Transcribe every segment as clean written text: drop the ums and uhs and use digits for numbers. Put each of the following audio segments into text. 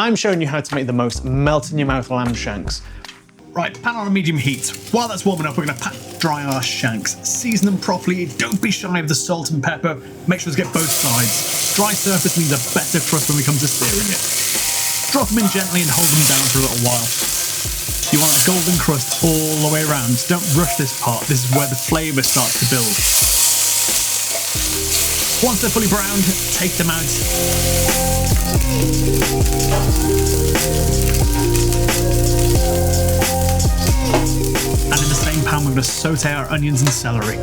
I'm showing you how to make the most melt-in-your-mouth lamb shanks. Right, pan on a medium heat. While that's warming up, we're going to pat dry our shanks. Season them properly, don't be shy of the salt and pepper. Make sure to get both sides. Dry surface means a better crust when we come to searing it. Drop them in gently and hold them down for a little while. You want a golden crust all the way around. Don't rush this part, this is where the flavour starts to build. Once they're fully browned, take them out. And in the same pan, we're going to saute our onions and celery.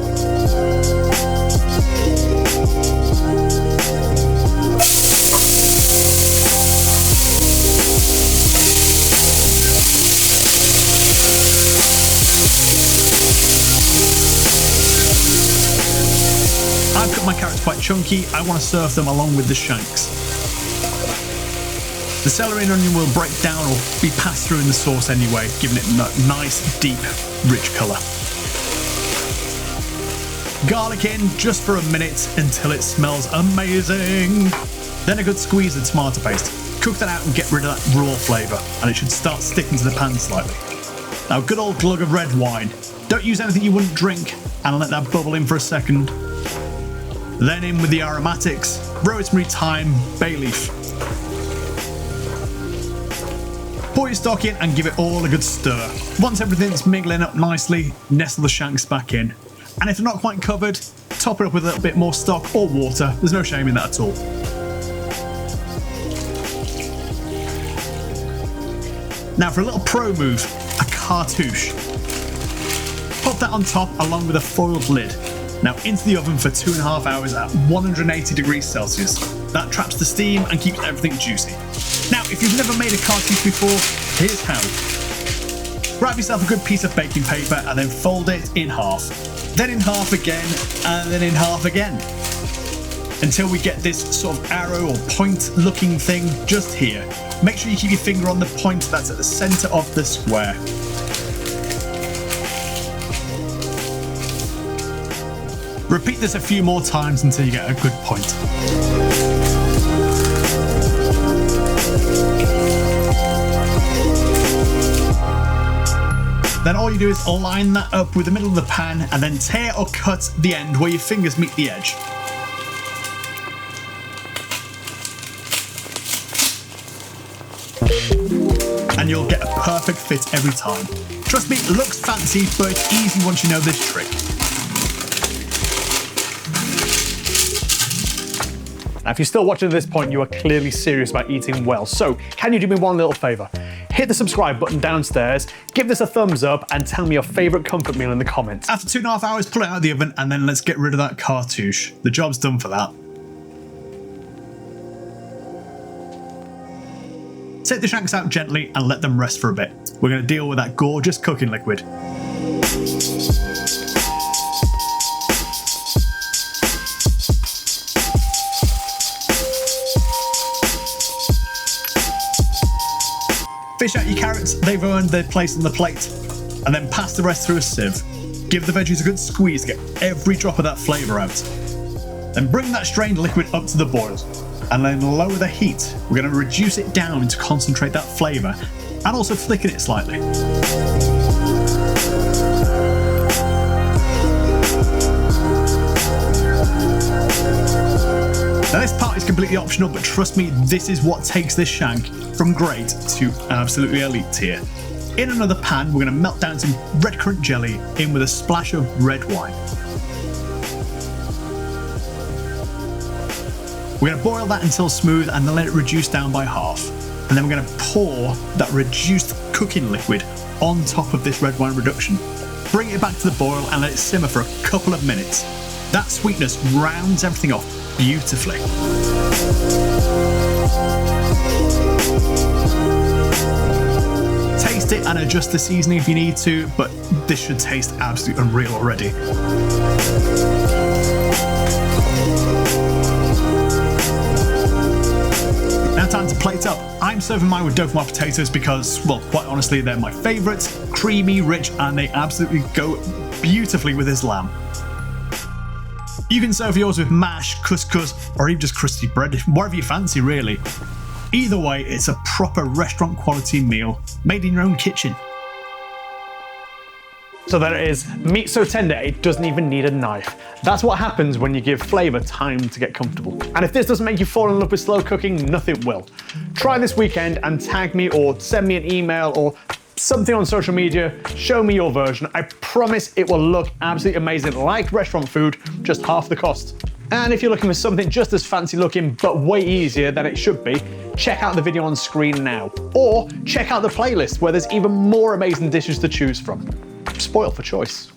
I've cut my carrots quite chunky. I want to serve them along with the shanks. The celery and onion will break down or be passed through in the sauce anyway, giving it a nice, deep, rich colour. Garlic in just for a minute until it smells amazing. Then a good squeeze of tomato paste. Cook that out and get rid of that raw flavour, and it should start sticking to the pan slightly. Now, a good old glug of red wine. Don't use anything you wouldn't drink, and let that bubble in for a second. Then in with the aromatics, rosemary, thyme, bay leaf. Pour your stock in and give it all a good stir. Once everything's mingling up nicely, nestle the shanks back in. And if they're not quite covered, top it up with a little bit more stock or water. There's no shame in that at all. Now for a little pro move, a cartouche. Pop that on top along with a foiled lid. Now into the oven for 2.5 hours at 180 degrees Celsius. That traps the steam and keeps everything juicy. Now, if you've never made a cartouche before, here's how. Grab yourself a good piece of baking paper and then fold it in half. Then in half again, and then in half again. Until we get this sort of arrow or point looking thing just here. Make sure you keep your finger on the point that's at the centre of the square. Repeat this a few more times until you get a good point. Then all you do is line that up with the middle of the pan and then tear or cut the end where your fingers meet the edge. And you'll get a perfect fit every time. Trust me, it looks fancy, but it's easy once you know this trick. Now, if you're still watching at this point, you are clearly serious about eating well. So, can you do me one little favour? Hit the subscribe button downstairs, give this a thumbs up, and tell me your favourite comfort meal in the comments. After 2.5 hours, pull it out of the oven, and then let's get rid of that cartouche. The job's done for that. Take the shanks out gently and let them rest for a bit. We're going to deal with that gorgeous cooking liquid. Fish out your carrots, they've earned their place on the plate, and then pass the rest through a sieve. Give the veggies a good squeeze, get every drop of that flavour out. Then bring that strained liquid up to the boil, and then lower the heat. We're going to reduce it down to concentrate that flavour, and also thicken it slightly. Now this part is completely optional, but trust me, this is what takes this shank from great to absolutely elite tier. In another pan, we're going to melt down some red currant jelly in with a splash of red wine. We're going to boil that until smooth and then let it reduce down by half. And then we're going to pour that reduced cooking liquid on top of this red wine reduction. Bring it back to the boil and let it simmer for a couple of minutes. That sweetness rounds everything off beautifully. Taste it and adjust the seasoning if you need to, but this should taste absolutely unreal already. Now time to plate up. I'm serving mine with dauphinoise potatoes because, well, quite honestly, they're my favourites. Creamy, rich, and they absolutely go beautifully with this lamb. You can serve yours with mash, couscous, or even just crusty bread, whatever you fancy really. Either way, it's a proper restaurant quality meal made in your own kitchen. So there it is, meat so tender it doesn't even need a knife. That's what happens when you give Flavour time to get comfortable. And if this doesn't make you fall in love with slow cooking, nothing will. Try this weekend and tag me or send me an email or something on social media, show me your version. I promise it will look absolutely amazing, like restaurant food, just half the cost. And if you're looking for something just as fancy looking but way easier than it should be, check out the video on screen now. Or check out the playlist where there's even more amazing dishes to choose from. Spoiled for choice.